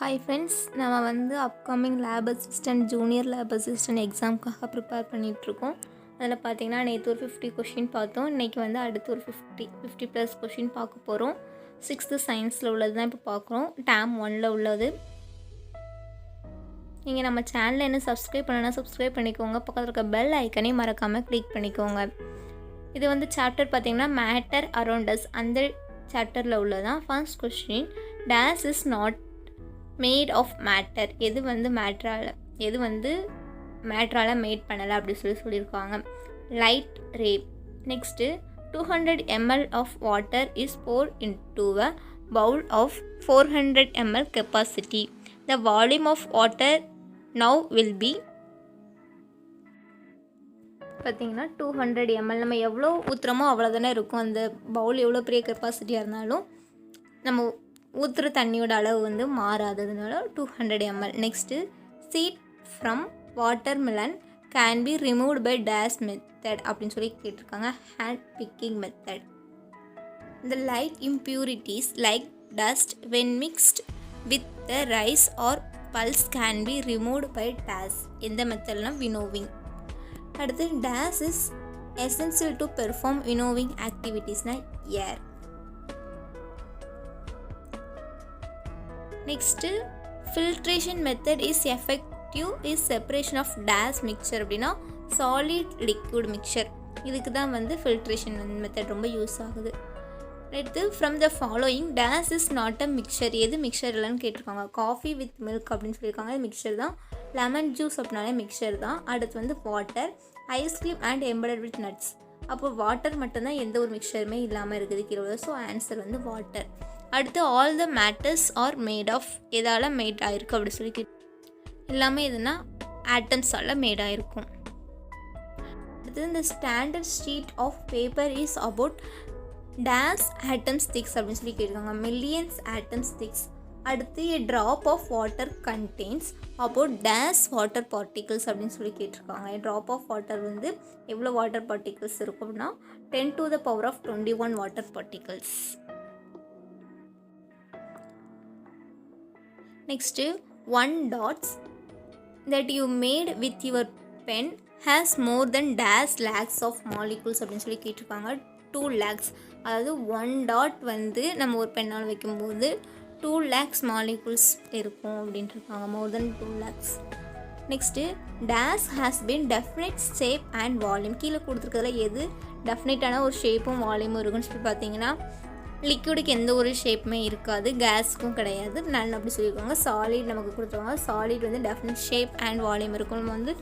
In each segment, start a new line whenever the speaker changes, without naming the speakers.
Hi friends, நம்ம upcoming lab assistant junior lab assistant எக்ஸாமுக்காக prepare பண்ணிகிட்ருக்கோம். அதில் பார்த்திங்கன்னா நேற்று ஒரு 50 கொஷின் பார்த்தோம். இன்றைக்கி அடுத்து ஒரு 50 ப்ளஸ் கொஷின் பார்க்க போகிறோம். 6th சயின்ஸில் உள்ளது தான் இப்போ பார்க்குறோம். டேம் 1ல் உள்ளது. நீங்கள் நம்ம சேனலில் என்ன சப்ஸ்கிரைப் பண்ணனா சப்ஸ்கிரைப் பண்ணிக்கோங்க. பக்கத்தில் இருக்க பெல் ஐக்கனே மறக்காமல் கிளிக் பண்ணிக்கோங்க. இது சாப்டர் பார்த்திங்கன்னா மேட்டர் அரௌண்டஸ் அந்த சாப்டரில் உள்ளதான். First question, these is not made of matter. எது மேட்ரால் மேட் பண்ணலை அப்படி சொல்லியிருக்காங்க. Light ray. Next 200 ml of water is poured into a bowl of 400 ml capacity. The volume of water now will be பார்த்திங்கன்னா 200 ml. நம்ம எவ்வளோ ஊற்றுறோமோ அவ்வளோதானே இருக்கும். அந்த பவுல் எவ்வளோ பெரிய கெப்பாசிட்டியாக இருந்தாலும் நம்ம ஊற்றுற தண்ணியோட அளவு மாறாததுனால 200 ml. Next, seed from watermelon can be removed by this method அப்படின்னு சொல்லி கேட்டிருக்காங்க. Hand picking method. இந்த light impurities like dust when mixed with the rice or pulse can be removed by this. எந்த மெத்தட்னா வினோவிங். அடுத்து, this is essential to perform winnowing ஆக்டிவிட்டீஸ்னா air. Next, filtration method is effective is separation of this mixture அப்படின்னா solid liquid mixture. இதுக்கு தான் filtration method ரொம்ப use ஆகுது. அடுத்து, from the following these is not a mixture. எது mixture இல்லைன்னு கேட்டிருக்காங்க. காஃபி வித் மில்க் அப்படின்னு சொல்லியிருக்காங்க, அது மிக்சர் தான். லெமன் ஜூஸ் அப்படின்னாலே மிக்சர் தான். அடுத்து water, ice cream and embedded with nuts. அப்போ வாட்டர் மட்டும்தான், எந்த ஒரு மிக்சருமே இல்லாமல் இருக்குது கீழே. So answer water. அடுத்து, all the matters are made of. எதால் மேட் ஆகிருக்கு அப்படி சொல்லி எல்லாமே எதுனா ஆட்டம்ஸால் மேட் ஆகிருக்கும். அடுத்து, இந்த standard sheet of paper is about this atoms thick அப்படின்னு சொல்லி கேட்டிருக்காங்க. Millions atoms thick. அடுத்து, a drop of water contains about this water particles அப்படின்னு சொல்லி கேட்டிருக்காங்க. ட்ராப் ஆஃப் வாட்டர் எவ்வளோ வாட்டர் பார்ட்டிகிள்ஸ் இருக்கும் அப்படின்னா 10⁻21 water particles. Next, 1 dots that you made with your pen has more than dash lakhs of molecules அப்படின்னு சொல்லி கேட்டிருக்காங்க. 2 lakhs. அதாவது 1 dot நம்ம ஒரு பெண்ணால் வைக்கும்போது 2 lakhs molecules இருக்கும் அப்படின்ட்டு இருக்காங்க. more than 2 lakhs. Next, dash has been definite shape and volume. கீழே கொடுத்துருக்கிறதுல எது டெஃபினட்டான ஒரு ஷேப்பும் வால்யூமும் இருக்குன்னு சொல்லி பார்த்தீங்கன்னா லிக்விடுக்கு எந்த ஒரு ஷேப்புமே இருக்காது, கேஸுக்கும் கிடையாது, நன் அப்படி சொல்லியிருக்காங்க. சாலிட் நமக்கு கொடுத்துருவாங்க. Solid definite shape and volume இருக்கும். நம்ம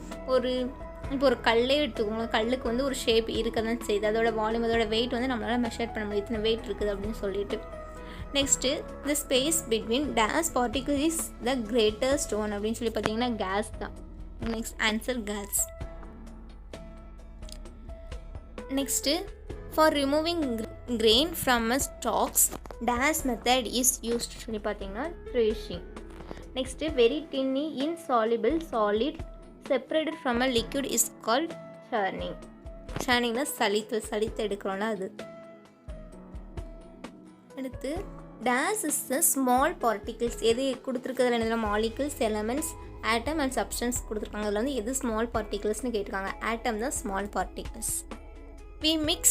இப்போ ஒரு கல்லே எடுத்துக்கோங்க. கல்லுக்கு ஒரு ஷேப் இருக்க தான் செய்யுது. அதோட வால்யூம், அதோட வெயிட் நம்மளால் மெஷர் பண்ண முடியும், இத்தனை வெயிட் இருக்குது அப்படின்னு சொல்லிட்டு. Next, the space between these particle is the greatest one அப்படின்னு சொல்லி பார்த்தீங்கன்னா கேஸ் தான். Next answer gas. Next, for removing grain from a stalks dash method is used சொல்லி பார்த்தீங்கன்னா threshing. Next, very tiny insoluble solid separated from a liquid is called churning. churningனா சலித்து எடுக்கிறோம்ல அது. அடுத்து, dash is the small particles. எது கொடுத்துருக்கிறதுல என்ன molecules, elements, atom and substance கொடுத்துருக்காங்க. அதில் எது ஸ்மால் பார்ட்டிகிள்ஸ்னு கேட்டிருக்காங்க. ஆட்டம் தான் small particles. we mix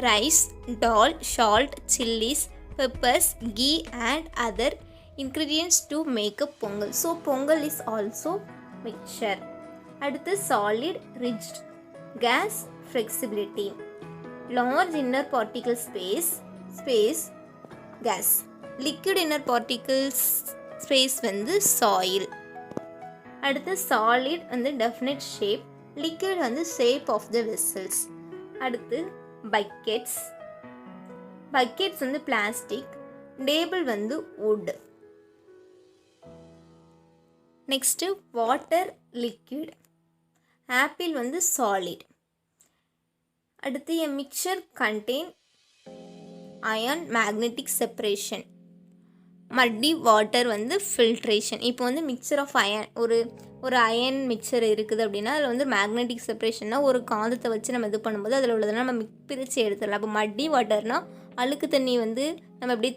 rice, dal, salt, chilies, peppers, ghee and other ingredients to make a pongal. So pongal is also mixture. அடுத்து, solid rigid, gas flexibility, large inner particle space gas, liquid inner particles space soil. அடுத்து, solid definite shape, liquid shape of the vessels. அடுத்து, buckets plastic, table wood. Next, water liquid, apple solid. அடுத்து, a mixture contain iron magnetic separation, muddy water filtration. இப்போ mixture of iron ஒரு iron mixture இருக்குது அப்படின்னா அதில் magnetic செப்பரேஷன்னா ஒரு காந்தத்தை வச்சு நம்ம இது பண்ணும்போது அதில் உள்ளதெல்லாம் நம்ம பிரித்து எடுத்துடலாம். அப்போ மட்டி வாட்டர்னால் அழுக்கு தண்ணி நம்ம எப்படி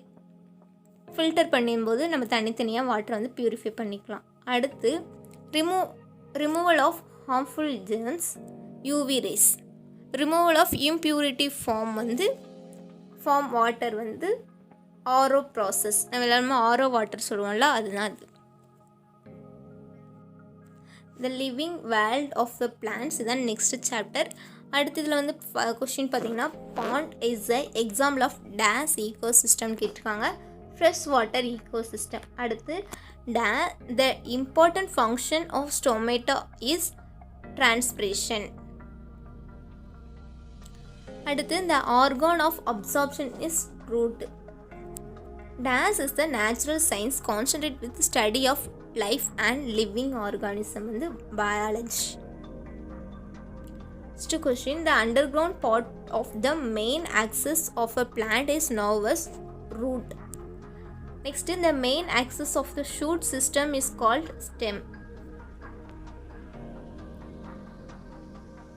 ஃபில்டர் பண்ணும்போது நம்ம தனித்தனியாக வாட்டரை வந்து பியூரிஃபை பண்ணிக்கலாம். அடுத்து removal of harmful germs, UV rays. Removal of impurity from water வந்து ஆரோ ப்ராசஸ். நம்ம எல்லாருமே ஆரோ வாட்டர் சொல்லுவோம்ல, அதுதான் அது. The living world of the plants, இதுதான் நெக்ஸ்ட் சாப்டர். அடுத்து இதில் வந்து கொஸ்டின் பார்த்தீங்கன்னா, pond is a example of this ecosystem கேட்டிருக்காங்க. Fresh water ecosystem. அடுத்து the important function of stomata is transpiration. அடுத்து the organ of absorption is root. This is the natural science concentrate with study of life and living organism வந்து biology. Next question, the underground part of the main axis of a plant is known as root. Next, the main axis of the shoot system is called stem.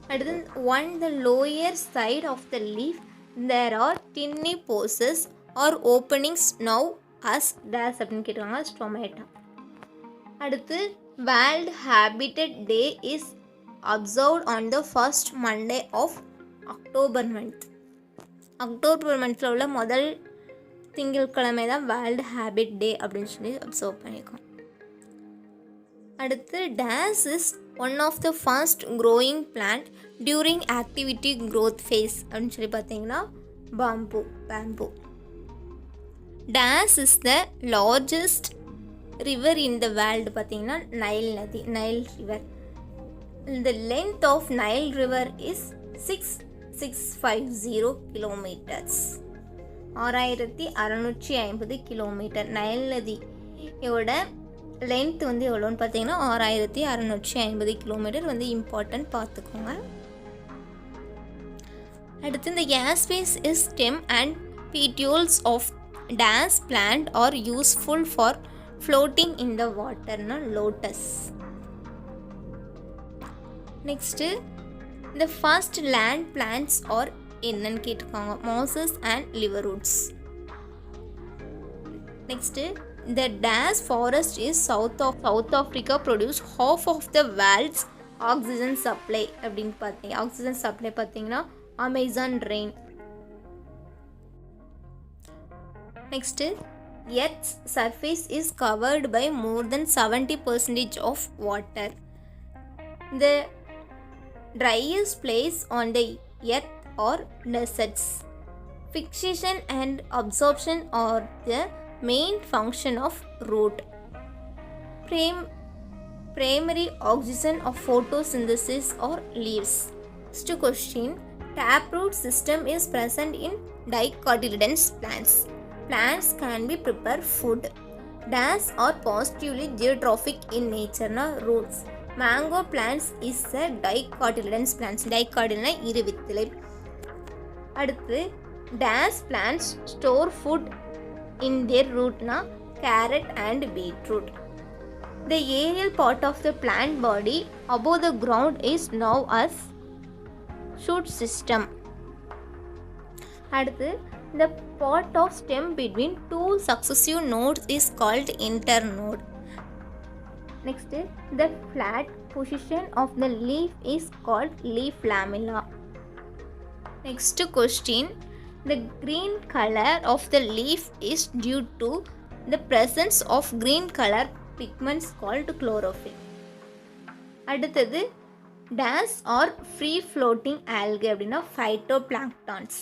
And then on the lower side of the leaf there are tiny pores or openings known as dash அப்படின்னு கேட்டாங்க, stomata. அடுத்து World Habitat Day is observed on the first Monday of October month. October மந்த்தில் உள்ள முதல் திங்கட்கிழமை தான் world habit டே அப்படின்னு சொல்லி அப்சர்வ் பண்ணியிருக்கோம். அடுத்து this is one of the fast growing plant during activity growth phase அப்படின்னு சொல்லி பார்த்தீங்கன்னா bamboo. This is the largest river in the world பார்த்தீங்கன்னா Nile river. The length of Nile River is 6650 kilometers. 6650 kilometre. Nile நதியோட length வந்து எவ்வளோன்னு பார்த்தீங்கன்னா 6650 kilometre வந்து important பார்த்துக்கோங்க. அடுத்து இந்த gas phase is stem and petioles of dash plant are useful for floating in the water. Lotus. Next, the first land plants are என்னன்னு கேட்டிருக்காங்க, mosses and liverwoods. Next, the dash forest is South Africa produce half of the world's oxygen supply அப்படின்னு பார்த்தீங்க. Oxygen supply பார்த்தீங்கன்னா Amazon rain. Next, Earth's surface is covered by more than 70% of water. The driest place on the earth are deserts. Fixation and absorption are the main function of root. Primary oxygen of photosynthesis or leaves. Next question, taproot system is present in dicotyledonous plants. Plants can be prepared food. Dash are positively geotrophic in nature. Roots. Mango plants is a dicotyledonous plants. Dicotyledon இருவித்திலை. அடுத்து dash plants store food in their root carrot and beetroot. The aerial part of the plant body above the ground is known as shoot system. அடுத்து the part of stem between two successive nodes is called internode. Next, the flat position of the leaf is called leaf lamella. Next question, the green color of the leaf is due to the presence of green color pigments called chlorophyll. அடுத்தது dash are free floating algae அப்படின்னா phytoplanktons.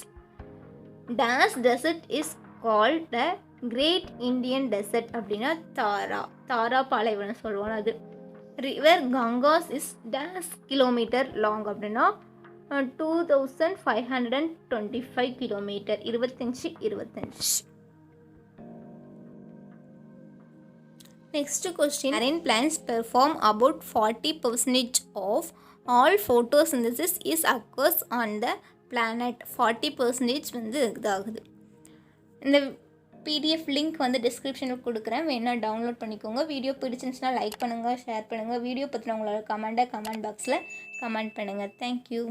Dash desert is called the Great Indian Desert அப்படின்னா தாரா பாலைவனம் சொல்லுவோம். அது river Gangas is dash kilometre long அப்படின்னா 2525 kilometre. 25. Next question, marine plants perform about 40% of all photosynthesis is occurs on the planet. 40% வந்து இதாகுது. இந்த PDF link வந்து டிஸ்கிரிப்ஷனில் கொடுக்குறேன், வேணால் டவுன்லோட் பண்ணிக்கோங்க. வீடியோ பிடிச்சிருந்துச்சுன்னா லைக் பண்ணுங்கள், ஷேர் பண்ணுங்கள். வீடியோ பற்றின உங்களோட கமெண்ட் பாக்ஸில் கமெண்ட் பண்ணுங்கள். தேங்க்யூ.